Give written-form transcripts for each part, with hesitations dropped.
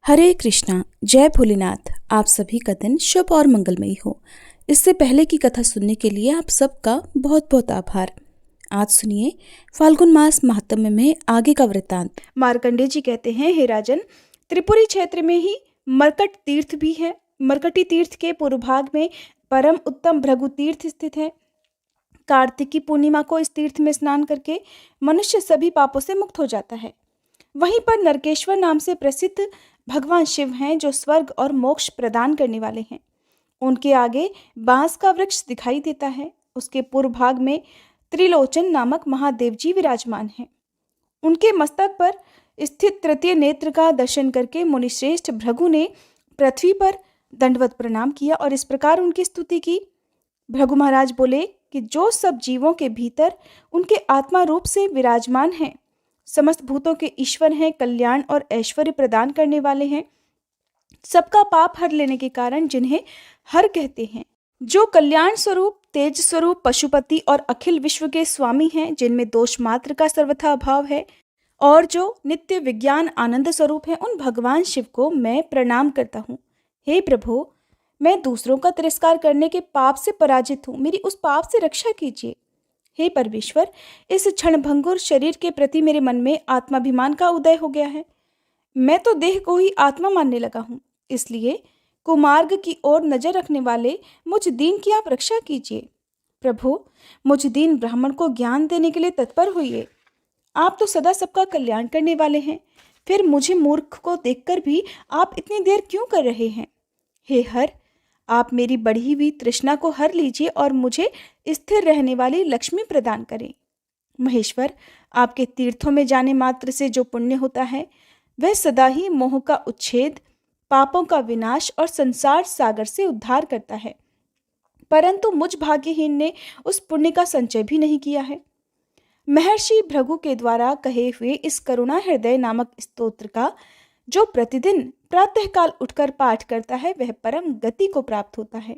हरे कृष्णा। जय भोलेनाथ। आप सभी का दिन शुभ और मंगलमयी हो। इससे पहले की कथा सुनने के लिए आप सबका बहुत बहुत आभार। आज सुनिए फाल्गुन मास महात्म्य में आगे का वृत्तांत। मार्कंडेय जी कहते हैं, हे राजन, त्रिपुरी क्षेत्र में ही मरकट तीर्थ भी है। मरकटी तीर्थ के पूर्व भाग में परम उत्तम भृगु तीर्थ स्थित है। कार्तिकी पूर्णिमा को इस तीर्थ में स्नान करके मनुष्य सभी पापों से मुक्त हो जाता है। वहीं पर नरकेश्वर नाम से प्रसिद्ध भगवान शिव हैं, जो स्वर्ग और मोक्ष प्रदान करने वाले हैं। उनके आगे बांस का वृक्ष दिखाई देता है। उसके पूर्व भाग में त्रिलोचन नामक महादेव जी विराजमान हैं। उनके मस्तक पर स्थित तृतीय नेत्र का दर्शन करके मुनिश्रेष्ठ भृगु ने पृथ्वी पर दंडवत प्रणाम किया और इस प्रकार उनकी स्तुति की। भृगु महाराज बोले कि जो सब जीवों के भीतर उनके आत्मा रूप से विराजमान हैं, समस्त भूतों के ईश्वर हैं, कल्याण और ऐश्वर्य प्रदान करने वाले हैं, सबका पाप हर लेने के कारण जिन्हें हर कहते हैं, जो कल्याण स्वरूप, तेज स्वरूप, पशुपति और अखिल विश्व के स्वामी हैं, जिनमें दोष मात्र का सर्वथा अभाव है, और जो नित्य विज्ञान आनंद स्वरूप है, उन भगवान शिव को मैं प्रणाम करता हूँ। हे प्रभु, मैं दूसरों का तिरस्कार करने के पाप से पराजित हूँ, मेरी उस पाप से रक्षा कीजिए। हे परमेश्वर, इस क्षणभंगुर शरीर के प्रति मेरे मन में आत्माभिमान का उदय हो गया है। मैं तो देह को ही आत्मा मानने लगा हूँ। इसलिए कुमार्ग की ओर नजर रखने वाले मुझ दीन की आप रक्षा कीजिए। प्रभु, मुझ दीन ब्राह्मण को ज्ञान देने के लिए तत्पर होइए। आप तो सदा सबका कल्याण करने वाले हैं, फिर मुझे मूर्ख को देखकर भी आप इतनी देर क्यों कर रहे हैं? हे हर, आप मेरी बढ़ी हुई तृष्णा को हर लीजिए और मुझे स्थिर रहने वाली लक्ष्मी प्रदान करें। महेश्वर, आपके तीर्थों में जाने मात्र से जो पुण्य होता है, वह सदा ही मोह का उच्छेद, पापों का विनाश और संसार सागर से उद्धार करता है। परंतु मुझ भाग्यहीन ने उस पुण्य का संचय भी नहीं किया है। महर्षि भृगु के द्वारा कहे हुए इस करुणा हृदय नामक स्तोत्र का जो प्रतिदिन प्रातःकाल उठकर पाठ करता है, वह परम गति को प्राप्त होता है।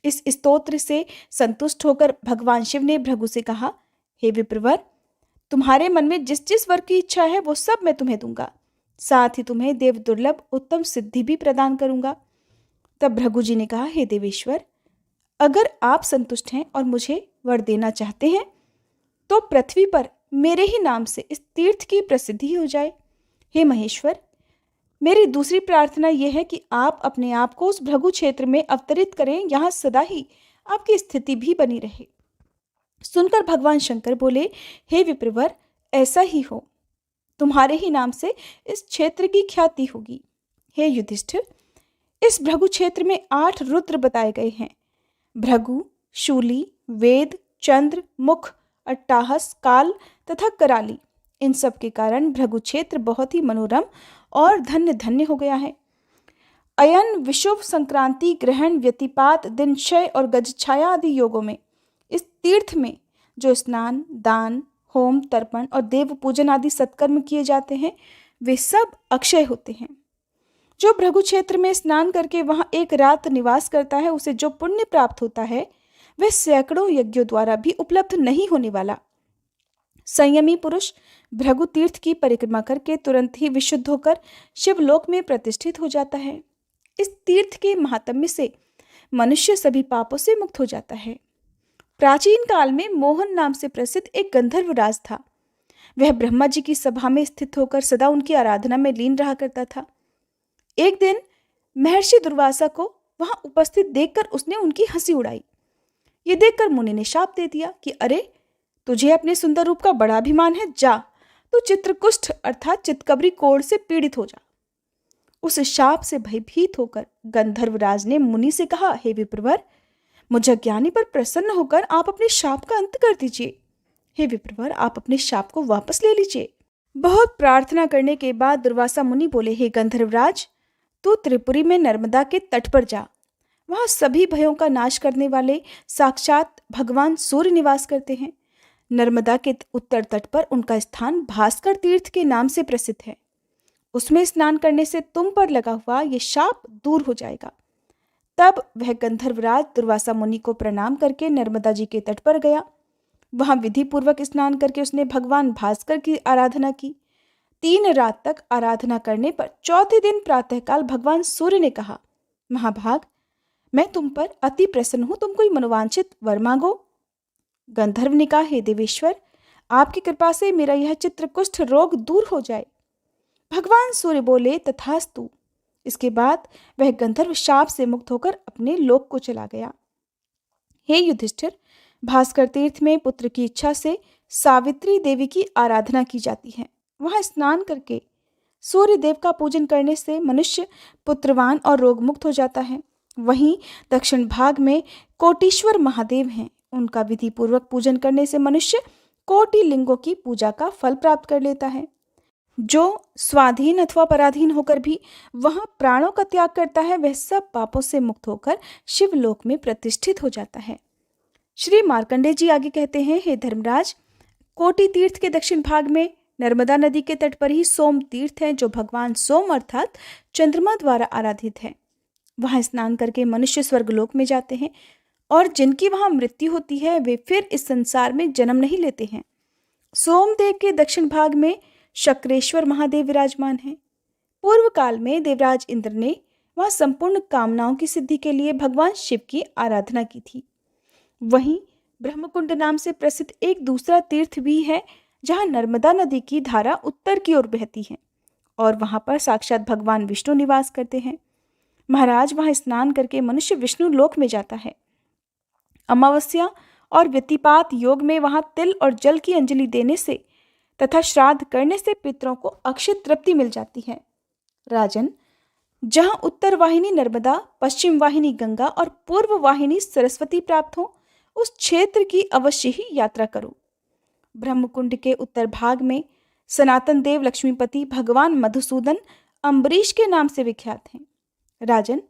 इस स्तोत्र से संतुष्ट होकर भगवान शिव ने भृगु से कहा, हे विप्रवर, तुम्हारे मन में जिस जिस वर की इच्छा है वो सब मैं तुम्हें दूंगा, साथ ही तुम्हें देव दुर्लभ उत्तम सिद्धि भी प्रदान करूंगा। तब भृगु जी ने कहा, हे देवेश्वर, अगर आप संतुष्ट हैं और मुझे वर देना चाहते हैं तो पृथ्वी पर मेरे ही नाम से इस तीर्थ की प्रसिद्धि हो जाए। हे महेश्वर, मेरी दूसरी प्रार्थना यह है कि आप अपने आप को उस भृगु क्षेत्र में अवतरित करें, यहाँ सदा ही आपकी स्थिति भी बनी रहे। सुनकर भगवान शंकर बोले, हे विप्रवर, ऐसा ही हो, तुम्हारे ही नाम से इस क्षेत्र की ख्याति होगी। हे युधिष्ठिर, इस भृगु क्षेत्र में 8 रुद्र बताए गए हैं। भृगु, शूली, वेद, चंद्र, मुख, अट्टाहस, काल तथा कराली, इन सब के कारण भृगु क्षेत्र बहुत ही मनोरम और धन्य धन्य हो गया है। अयन, विषुव, संक्रांति, ग्रहण, व्यतिपात, दिनक्षय और गजछाया आदि योगों में इस तीर्थ में जो स्नान, दान, होम, तर्पण और देव पूजन आदि सत्कर्म किए जाते हैं, वे सब अक्षय होते हैं। जो भृगु क्षेत्र में स्नान करके वहां एक रात निवास करता है, उसे जो पुण्य प्राप्त होता है, वह सैकड़ों यज्ञों द्वारा भी उपलब्ध नहीं होने वाला। संयमी पुरुष भृगु तीर्थ की परिक्रमा करके तुरंत ही विशुद्ध होकर शिवलोक में प्रतिष्ठित हो जाता है। इस तीर्थ के महात्म्य से मनुष्य सभी पापों से मुक्त हो जाता है। प्राचीन काल में मोहन नाम से प्रसिद्ध एक गंधर्व राज था। वह ब्रह्मा जी की सभा में स्थित होकर सदा उनकी आराधना में लीन रहा करता था। एक दिन महर्षि दुर्वासा को वहां उपस्थित देखकर उसने उनकी हंसी उड़ाई। ये देखकर मुनि ने शाप दे दिया कि अरे, तुझे अपने सुंदर रूप का बड़ा अभिमान है, जा तू चित्रकुष्ठ अर्थात चितकबरी कोढ़ से पीड़ित हो जा। उस शाप से भयभीत होकर गंधर्वराज ने मुनि से कहा, हे विप्रवर, मुझ अज्ञानी पर प्रसन्न होकर आप अपने शाप का अंत कर दीजिए। हे विप्रवर, आप अपने शाप को वापस ले लीजिए। बहुत प्रार्थना करने के बाद दुर्वासा मुनि बोले, हे गंधर्वराज, तू त्रिपुरी में नर्मदा के तट पर जा। वहां सभी भयों का नाश करने वाले साक्षात भगवान सूर्य निवास करते हैं। नर्मदा के उत्तर तट पर उनका स्थान भास्कर तीर्थ के नाम से प्रसिद्ध है। उसमें स्नान करने से तुम पर लगा हुआ ये शाप दूर हो जाएगा। तब वह गंधर्वराज दुर्वासा मुनि को प्रणाम करके नर्मदा जी के तट पर गया। वहां विधि पूर्वक स्नान करके उसने भगवान भास्कर की आराधना की। 3 रात तक आराधना करने पर चौथे दिन प्रातःकाल भगवान सूर्य ने कहा, महाभाग, मैं तुम पर अति प्रसन्न हूं, तुम कोई मनोवांछित वर मांगो। गंधर्व ने कहा, हे देवेश्वर, आपकी कृपा से मेरा यह चित्रकुष्ठ रोग दूर हो जाए। भगवान सूर्य बोले, तथास्तु। इसके बाद वह गंधर्व शाप से मुक्त होकर अपने लोक को चला गया। हे युधिष्ठिर, भास्कर तीर्थ में पुत्र की इच्छा से सावित्री देवी की आराधना की जाती है। वहां स्नान करके सूर्य देव का पूजन करने से मनुष्य पुत्रवान और रोग मुक्त हो जाता है। वहीं दक्षिण भाग में कोटीश्वर महादेव हैं। उनका विधि पूर्वक पूजन करने से मनुष्य कोटि लिंगों की पूजा का फल प्राप्त कर लेता है। जो स्वाधीन अथवा पराधीन होकर भी वहां प्राणों का त्याग करता है, वह सब पापों से मुक्त होकर शिवलोक में प्रतिष्ठित हो जाता है। श्री मार्कंडेय जी आगे कहते हैं, हे धर्मराज, कोटि तीर्थ के दक्षिण भाग में नर्मदा नदी के तट पर ही सोम तीर्थ है, जो भगवान सोम अर्थात चंद्रमा द्वारा आराधित है। वहां स्नान करके मनुष्य स्वर्गलोक में जाते हैं और जिनकी वहां मृत्यु होती है वे फिर इस संसार में जन्म नहीं लेते हैं। सोमदेव के दक्षिण भाग में शक्रेश्वर महादेव विराजमान हैं। पूर्व काल में देवराज इंद्र ने वहां संपूर्ण कामनाओं की सिद्धि के लिए भगवान शिव की आराधना की थी। वहीं ब्रह्मकुंड नाम से प्रसिद्ध एक दूसरा तीर्थ भी है, जहां नर्मदा नदी की धारा उत्तर की ओर बहती है और वहां पर साक्षात भगवान विष्णु निवास करते हैं। महाराज, वहां स्नान करके मनुष्य विष्णु लोक में जाता है। अमावस्या और व्यतिपात योग में वहां तिल और जल की अंजलि देने से तथा श्राद्ध करने से पितरों को अक्षय तृप्ति मिल जाती है। राजन, जहां उत्तर वाहिनी नर्मदा, पश्चिम वाहिनी गंगा और पूर्व वाहिनी सरस्वती प्राप्त हो, उस क्षेत्र की अवश्य ही यात्रा करो। ब्रह्मकुंड के उत्तर भाग में सनातन देव लक्ष्मीपति भगवान मधुसूदन अम्बरीश के नाम से विख्यात हैं। राजन,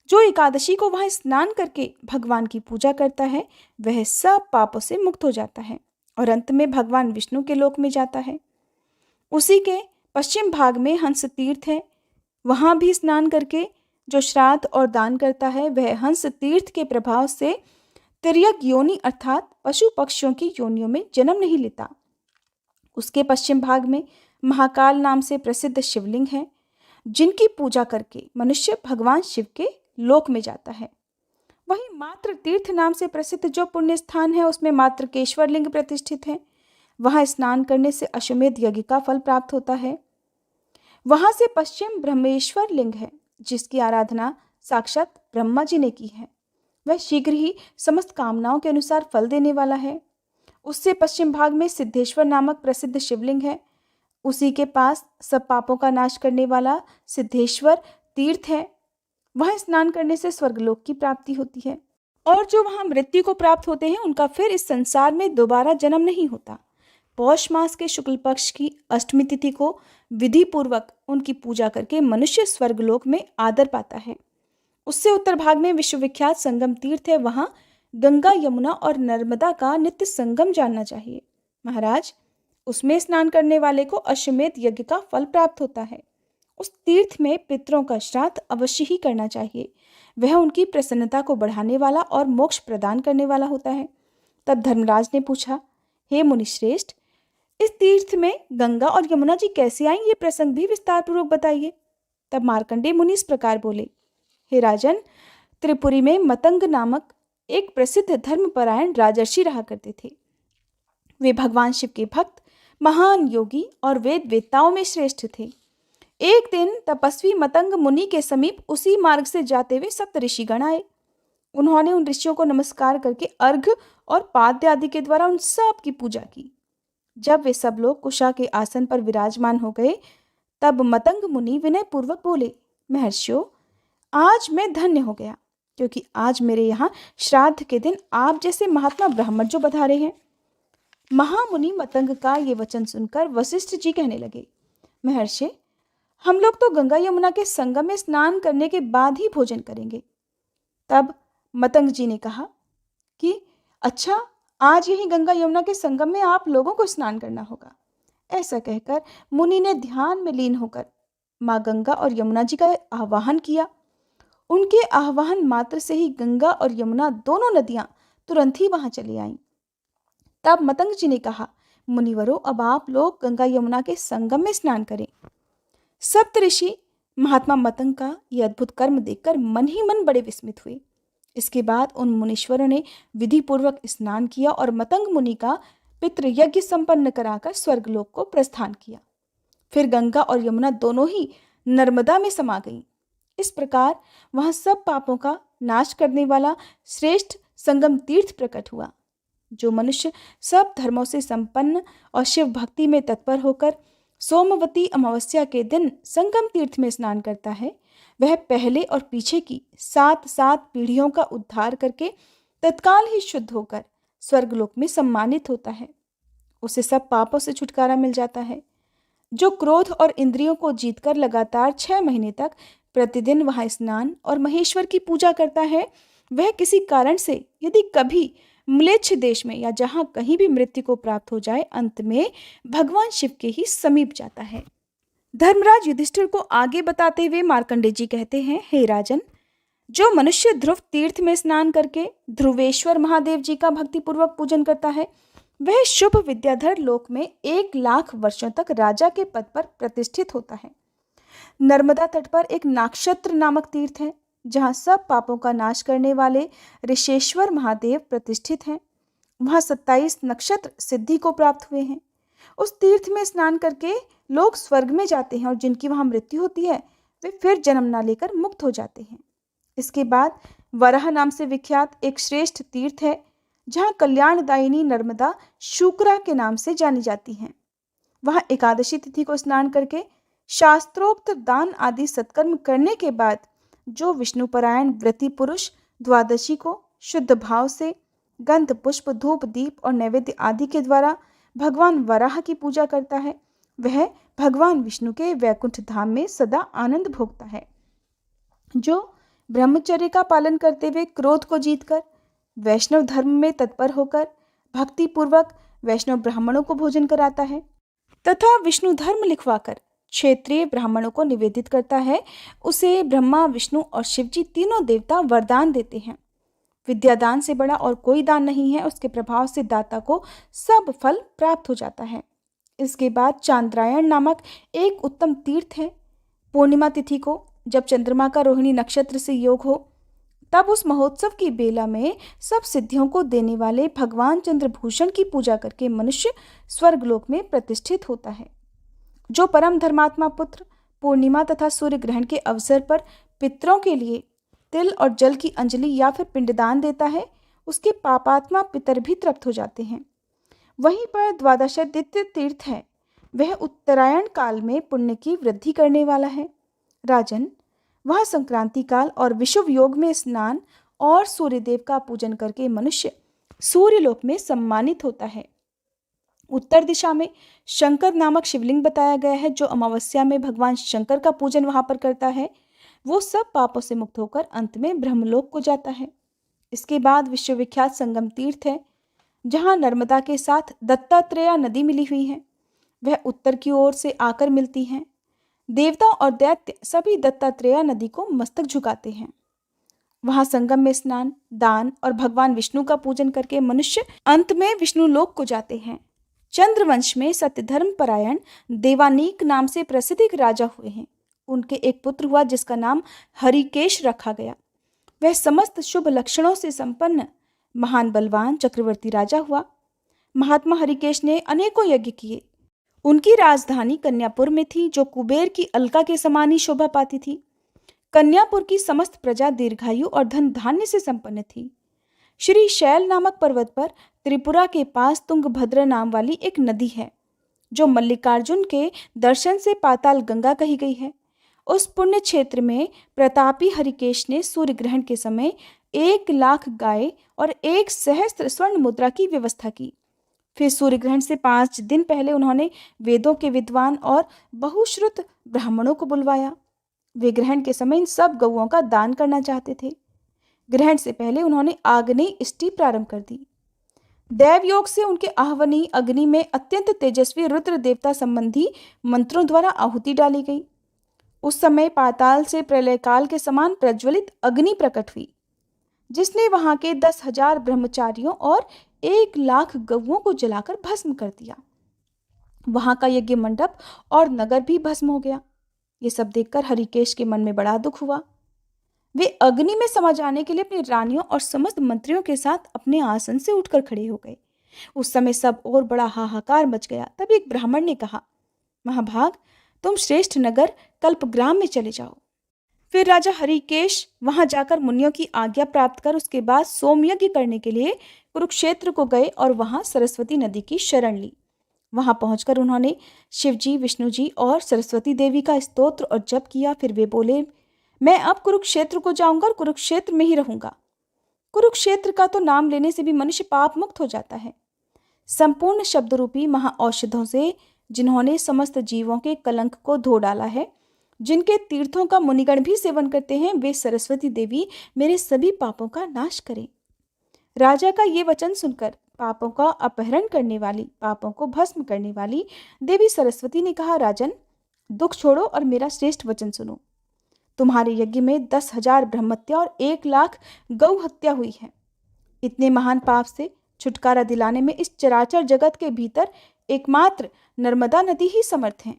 जो एकादशी को वहां स्नान करके भगवान की पूजा करता है, वह सब पापों से मुक्त हो जाता है और अंत में भगवान विष्णु के लोक में जाता है। उसी के पश्चिम भाग में हंस तीर्थ है। वहां भी स्नान करके जो श्राद्ध और दान करता है, वह हंस तीर्थ के प्रभाव से तिर्यक योनि अर्थात पशु पक्षियों की योनियों में जन्म नहीं लेता। उसके पश्चिम भाग में महाकाल नाम से प्रसिद्ध शिवलिंग है, जिनकी पूजा करके मनुष्य भगवान शिव के लोक में जाता है। वहीं मात्र तीर्थ नाम से प्रसिद्ध जो पुण्य स्थान है, उसमें मात्रकेश्वर लिंग प्रतिष्ठित है। वहां स्नान करने से अश्वमेध यज्ञ का फल प्राप्त होता है। वहां से पश्चिम ब्रह्मेश्वर लिंग है, जिसकी आराधना साक्षात ब्रह्मा जी ने की है। वह शीघ्र ही समस्त कामनाओं के अनुसार फल देने वाला है। उससे पश्चिम भाग में सिद्धेश्वर नामक प्रसिद्ध शिवलिंग है। उसी के पास सब पापों का नाश करने वाला सिद्धेश्वर तीर्थ है। वहां स्नान करने से स्वर्गलोक की प्राप्ति होती है और जो वहां मृत्यु को प्राप्त होते हैं, उनका फिर इस संसार में दोबारा जन्म नहीं होता। पौष मास के शुक्ल पक्ष की अष्टमी तिथि को विधि पूर्वक उनकी पूजा करके मनुष्य स्वर्गलोक में आदर पाता है। उससे उत्तर भाग में विश्वविख्यात संगम तीर्थ है। वहां गंगा, यमुना और नर्मदा का नित्य संगम जानना चाहिए। महाराज, उसमें स्नान करने वाले को अश्वमेध यज्ञ का फल प्राप्त होता है। उस तीर्थ में पितरों का श्राद्ध अवश्य ही करना चाहिए। वह उनकी प्रसन्नता को बढ़ाने वाला और मोक्ष प्रदान करने वाला होता है। तब धर्मराज ने पूछा, हे मुनिश्रेष्ठ, इस तीर्थ में गंगा और यमुना जी कैसे आई, ये प्रसंग भी विस्तार पूर्वक बताइए। तब मार्कंडेय मुनि इस प्रकार बोले, हे राजन, त्रिपुरी में मतंग नामक एक प्रसिद्ध धर्मपरायण राजर्षि रहा करते थे। वे भगवान शिव के भक्त, महान योगी और वेद वेत्ताओं में श्रेष्ठ थे। एक दिन तपस्वी मतंग मुनि के समीप उसी मार्ग से जाते हुए सप्त ऋषिगण आए। उन्होंने उन ऋषियों को नमस्कार करके अर्घ्य और पाद्य आदि के द्वारा उन सब की पूजा की। जब वे सब लोग कुशा के आसन पर विराजमान हो गए, तब मतंग मुनि विनय पूर्वक बोले, महर्षियों, आज मैं धन्य हो गया, क्योंकि आज मेरे यहाँ श्राद्ध के दिन आप जैसे महात्मा ब्राह्मण जो पधारे हैं। महामुनि मतंग का ये वचन सुनकर वशिष्ठ जी कहने लगे, महर्षि, हम लोग तो गंगा यमुना के संगम में स्नान करने के बाद ही भोजन करेंगे। तब मतंग जी ने कहा कि अच्छा, आज यही गंगा यमुना के संगम में आप लोगों को स्नान करना होगा। ऐसा कहकर मुनि ने ध्यान में लीन होकर माँ गंगा और यमुना जी का आह्वान किया। उनके आह्वान मात्र से ही गंगा और यमुना दोनों नदियां तुरंत ही वहां चली आईं। तब मतंग जी ने कहा, मुनिवरों, अब आप लोग गंगा यमुना के संगम में स्नान करें। सप्तऋषि महात्मा मतंग का यह अद्भुत कर्म देखकर मन ही मन बड़े विस्मित हुए। इसके बाद उन मुनीश्वरों ने विधि पूर्वक स्नान किया और मतंग मुनि का पितृ यज्ञ संपन्न कराकर स्वर्गलोक को प्रस्थान किया। फिर गंगा और यमुना दोनों ही नर्मदा में समा गईं। इस प्रकार वहां सब पापों का नाश करने वाला श्रेष्ठ संगम तीर्थ प्रकट हुआ। जो मनुष्य सब धर्मों से संपन्न और शिव भक्ति में तत्पर होकर सोमवती अमावस्या के दिन संगम तीर्थ में स्नान करता है, वह पहले और पीछे की 7 पीढ़ियों का उद्धार करके तत्काल ही शुद्ध होकर स्वर्गलोक में सम्मानित होता है। उसे सब पापों से छुटकारा मिल जाता है। जो क्रोध और इंद्रियों को जीतकर लगातार 6 महीने तक प्रतिदिन वहां स्नान और महेश्वर की पूजा करता है, वह किसी कारण से यदि कभी म्लेच्छ देश में या जहां कहीं भी मृत्यु को प्राप्त हो जाए, अंत में भगवान शिव के ही समीप जाता है। धर्मराज युधिष्ठिर को आगे बताते हुए मार्कंडेय जी कहते हैं, हे राजन, जो मनुष्य ध्रुव तीर्थ में स्नान करके ध्रुवेश्वर महादेव जी का भक्तिपूर्वक पूजन करता है, वह शुभ विद्याधर लोक में 1 लाख वर्षों तक राजा के पद पर प्रतिष्ठित होता है। नर्मदा तट पर एक नाक्षत्र नामक तीर्थ है, जहाँ सब पापों का नाश करने वाले ऋषेश्वर महादेव प्रतिष्ठित हैं। वहाँ 27 नक्षत्र सिद्धि को प्राप्त हुए हैं। उस तीर्थ में स्नान करके लोग स्वर्ग में जाते हैं और जिनकी वहाँ मृत्यु होती है वे फिर जन्म ना लेकर मुक्त हो जाते हैं। इसके बाद वराह नाम से विख्यात एक श्रेष्ठ तीर्थ है, जहाँ कल्याणदायिनी नर्मदा शुक्रा के नाम से जानी जाती हैं। वहाँ एकादशी तिथि को स्नान करके शास्त्रोक्त दान आदि सत्कर्म करने के बाद जो विष्णुपरायण व्रती पुरुष द्वादशी को शुद्ध भाव से गंध पुष्प धूप दीप और नैवेद्य आदि के द्वारा भगवान वराह की पूजा करता है, वह भगवान विष्णु के वैकुंठ धाम में सदा आनंद भोगता है। जो ब्रह्मचर्य का पालन करते हुए क्रोध को जीतकर वैष्णव धर्म में तत्पर होकर भक्ति पूर्वक वैष्णव ब्राह्मणों को भोजन कराता है तथा विष्णु धर्म लिखवाकर क्षेत्रीय ब्राह्मणों को निवेदित करता है, उसे ब्रह्मा विष्णु और शिवजी तीनों देवता वरदान देते हैं। विद्यादान से बड़ा और कोई दान नहीं है, उसके प्रभाव से दाता को सब फल प्राप्त हो जाता है। इसके बाद चांद्रायण नामक एक उत्तम तीर्थ है। पूर्णिमा तिथि को जब चंद्रमा का रोहिणी नक्षत्र से योग हो, तब उस महोत्सव की बेला में सब सिद्धियों को देने वाले भगवान चंद्रभूषण की पूजा करके मनुष्य स्वर्गलोक में प्रतिष्ठित होता है। जो परम धर्मात्मा पुत्र पूर्णिमा तथा सूर्य ग्रहण के अवसर पर पितरों के लिए तिल और जल की अंजलि या फिर पिंडदान देता है, उसके पापात्मा पितर भी तृप्त हो जाते हैं। वहीं पर द्वादशादित्य तीर्थ है, वह उत्तरायण काल में पुण्य की वृद्धि करने वाला है। राजन, वह संक्रांति काल और विषुव योग में स्नान और सूर्यदेव का पूजन करके मनुष्य सूर्यलोक में सम्मानित होता है। उत्तर दिशा में शंकर नामक शिवलिंग बताया गया है। जो अमावस्या में भगवान शंकर का पूजन वहां पर करता है, वो सब पापों से मुक्त होकर अंत में ब्रह्मलोक को जाता है। इसके बाद विश्वविख्यात संगम तीर्थ है, जहां नर्मदा के साथ दत्तात्रेय नदी मिली हुई है। वह उत्तर की ओर से आकर मिलती हैं। देवता और दैत्य सभी दत्तात्रेय नदी को मस्तक झुकाते हैं। वहां संगम में स्नान, दान और भगवान विष्णु का पूजन करके मनुष्य अंत में विष्णु लोक को जाते हैं। चंद्रवंश में सत्यधर्म परायण देवानीक नाम से प्रसिद्ध एक राजा हुए हैं। उनके एक पुत्र हुआ जिसका नाम हरिकेश रखा गया। वह समस्त शुभ लक्षणों से संपन्न महान बलवान चक्रवर्ती राजा हुआ। महात्मा हरिकेश ने अनेकों यज्ञ किए। उनकी राजधानी कन्यापुर में थी, जो कुबेर की अलका के समान ही शोभा पाती थी। कन्यापुर की समस्त प्रजा दीर्घायु और धन धान्य से संपन्न थी। श्री शैल नामक पर्वत पर त्रिपुरा के पास तुंगभद्र नाम वाली एक नदी है, जो मल्लिकार्जुन के दर्शन से पाताल गंगा कही गई है। उस पुण्य क्षेत्र में प्रतापी हरिकेश ने सूर्य ग्रहण के समय 1 लाख गाय और 1 सहस्त्र स्वर्ण मुद्रा की व्यवस्था की। फिर सूर्य ग्रहण से 5 दिन पहले उन्होंने वेदों के विद्वान और बहुश्रुत ब्राह्मणों को बुलवाया। वे ग्रहण के समय इन सब गौओं का दान करना चाहते थे। ग्रहण से पहले उन्होंने आग्नेय इष्टि प्रारंभ कर दी। दैव योग से उनके आहवनी अग्नि में अत्यंत तेजस्वी रुद्र देवता संबंधी मंत्रों द्वारा आहुति डाली गई। उस समय पाताल से प्रलय काल के समान प्रज्वलित अग्नि प्रकट हुई, जिसने वहां के 10,000 ब्रह्मचारियों और 1 लाख गौओं को जलाकर भस्म कर दिया। वहां का यज्ञ मंडप और नगर भी भस्म हो गया। ये सब देखकर हरिकेश के मन में बड़ा दुख हुआ। वे अग्नि में समा जाने के लिए अपनी रानियों और समस्त मंत्रियों के साथ अपने आसन से उठकर खड़े हो गए। उस समय सब और बड़ा हाहाकार मच गया। तभी एक ब्राह्मण ने कहा, महाभाग, तुम श्रेष्ठ नगर कल्पग्राम में चले जाओ। फिर राजा हरिकेश वहां जाकर मुनियों की आज्ञा प्राप्त कर उसके बाद सोमयज्ञ करने के लिए कुरुक्षेत्र को गए और वहां सरस्वती नदी की शरण ली। वहां पहुंचकर उन्होंने शिवजी, विष्णु जी और सरस्वती देवी का स्तोत्र और जप किया। फिर वे बोले, मैं अब कुरुक्षेत्र को जाऊंगा और कुरुक्षेत्र में ही रहूंगा। कुरुक्षेत्र का तो नाम लेने से भी मनुष्य पाप मुक्त हो जाता है। संपूर्ण शब्द रूपी महाऔषधों से जिन्होंने समस्त जीवों के कलंक को धो डाला है, जिनके तीर्थों का मुनिगण भी सेवन करते हैं, वे सरस्वती देवी मेरे सभी पापों का नाश करें। राजा का ये वचन सुनकर पापों का अपहरण करने वाली, पापों को भस्म करने वाली देवी सरस्वती ने कहा, राजन, दुख छोड़ो और मेरा श्रेष्ठ वचन सुनो। तुम्हारे यज्ञ में 10,000 ब्रह्महत्या और 1,00,000 गौ हत्या हुई है। इतने महान पाप से छुटकारा दिलाने में इस चराचर जगत के भीतर एकमात्र नर्मदा नदी ही समर्थ है।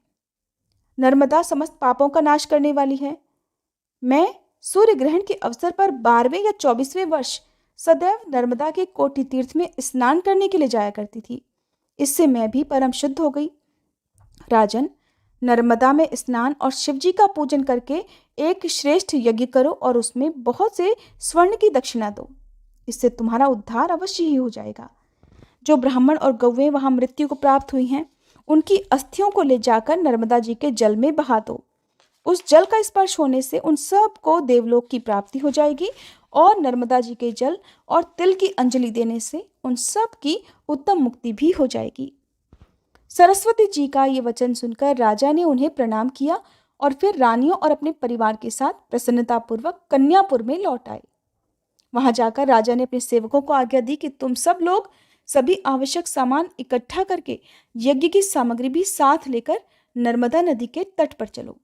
नर्मदा समस्त पापों का नाश करने वाली है। मैं सूर्य ग्रहण के अवसर पर 12वें या 24वें वर्ष सदैव नर्मदा के कोटि तीर्थ में स्नान करने के लिए जाया करती थी। इससे मैं भी परम शुद्ध हो गई। राजन, नर्मदा में स्नान और शिवजी का पूजन करके एक श्रेष्ठ यज्ञ करो और उसमें बहुत से स्वर्ण की दक्षिणा दो। इससे तुम्हारा उद्धार अवश्य ही हो जाएगा। जो ब्राह्मण और गौवें वहां मृत्यु को प्राप्त हुई हैं, उनकी अस्थियों को ले जाकर नर्मदा जी के जल में बहा दो। उस जल का स्पर्श होने से उन सब को देवलोक की प्राप्ति हो जाएगी और नर्मदा जी के जल और तिल की अंजलि देने से उन सब की उत्तम मुक्ति भी हो जाएगी। सरस्वती जी का ये वचन सुनकर राजा ने उन्हें प्रणाम किया और फिर रानियों और अपने परिवार के साथ प्रसन्नतापूर्वक कन्यापुर में लौट आए। वहां जाकर राजा ने अपने सेवकों को आज्ञा दी कि तुम सब लोग सभी आवश्यक सामान इकट्ठा करके यज्ञ की सामग्री भी साथ लेकर नर्मदा नदी के तट पर चलो।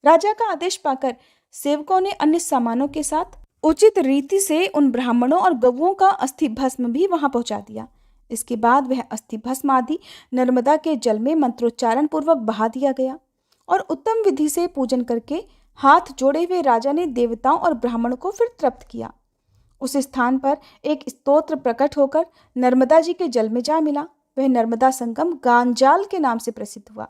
राजा का आदेश पाकर सेवकों ने अन्य सामानों के साथ उचित रीति से उन ब्राह्मणों और गौओं का अस्थि भस्म भी वहां पहुंचा दिया। इसके बाद वह अस्थि भस्म आदि नर्मदा के जल में मंत्रोच्चारण पूर्वक बहा दिया गया और उत्तम विधि से पूजन करके हाथ जोड़े हुए राजा ने देवताओं और ब्राह्मणों को फिर तृप्त किया। उस स्थान पर एक स्तोत्र प्रकट होकर नर्मदा जी के जल में जा मिला। वह नर्मदा संगम गांजाल के नाम से प्रसिद्ध हुआ।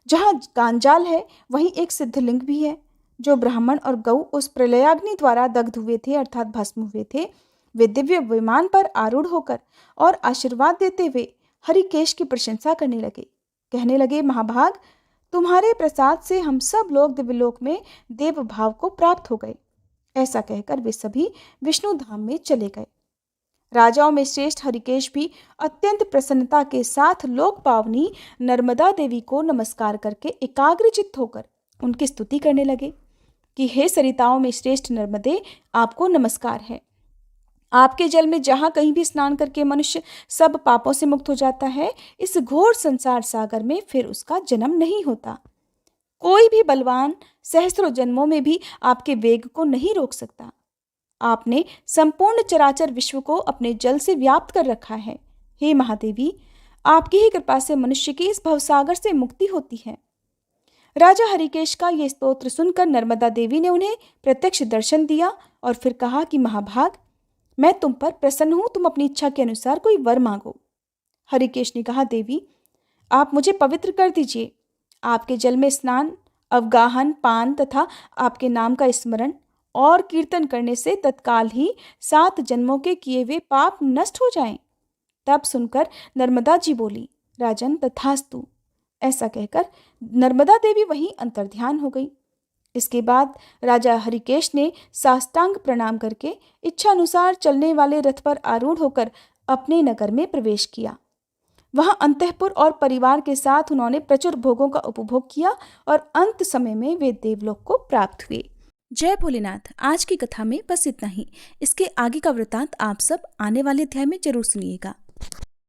जहाँ गांजाल है वहीं एक सिद्धलिंग भी है। जो ब्राह्मण और गौ उस प्रलयाग्नि द्वारा दग्ध हुए थे, अर्थात भस्म हुए थे, वे दिव्य विमान पर आरूढ़ होकर और आशीर्वाद देते हुए हरिकेश की प्रशंसा करने लगे। कहने लगे, महाभाग, तुम्हारे प्रसाद से हम सब लोग दिव्यलोक में देव भाव को प्राप्त हो गए। ऐसा कहकर वे सभी विष्णु धाम में चले गए। राजाओं में श्रेष्ठ हरिकेश भी अत्यंत प्रसन्नता के साथ लोक पावनी नर्मदा देवी को नमस्कार करके एकाग्रचित्त होकर उनकी स्तुति करने लगे कि हे सरिताओं में श्रेष्ठ नर्मदे, आपको नमस्कार है। आपके जल में जहाँ कहीं भी स्नान करके मनुष्य सब पापों से मुक्त हो जाता है, इस घोर संसार सागर में फिर उसका जन्म नहीं होता। कोई भी बलवान सहस्रों जन्मों में भी आपके वेग को नहीं रोक सकता। आपने संपूर्ण चराचर विश्व को अपने जल से व्याप्त कर रखा है। हे महादेवी, आपकी ही कृपा से मनुष्य की इस भवसागर से मुक्ति होती है। राजा हरिकेश का ये स्तोत्र सुनकर नर्मदा देवी ने उन्हें प्रत्यक्ष दर्शन दिया और फिर कहा कि महाभाग, मैं तुम पर प्रसन्न हूं, तुम अपनी इच्छा के अनुसार कोई वर मांगो। हरिकेश ने कहा, देवी, आप मुझे पवित्र कर दीजिए। आपके जल में स्नान, अवगाहन, पान तथा आपके नाम का स्मरण और कीर्तन करने से तत्काल ही 7 जन्मों के किए हुए पाप नष्ट हो जाएं। तब सुनकर नर्मदा जी बोली, राजन, तथास्तु। ऐसा कहकर नर्मदा देवी वहीं अंतर्ध्यान हो गई। इसके बाद राजा हरिकेश ने साष्टांग प्रणाम करके इच्छा अनुसार चलने वाले रथ पर आरूढ़ होकर अपने नगर में प्रवेश किया। वहां अंतःपुर और परिवार के साथ उन्होंने प्रचुर भोगों का उपभोग किया और अंत समय में वे देवलोक को प्राप्त हुए। जय भोलेनाथ। आज की कथा में बस इतना ही। इसके आगे का वृतांत आप सब आने वाले अध्याय में जरूर सुनिएगा।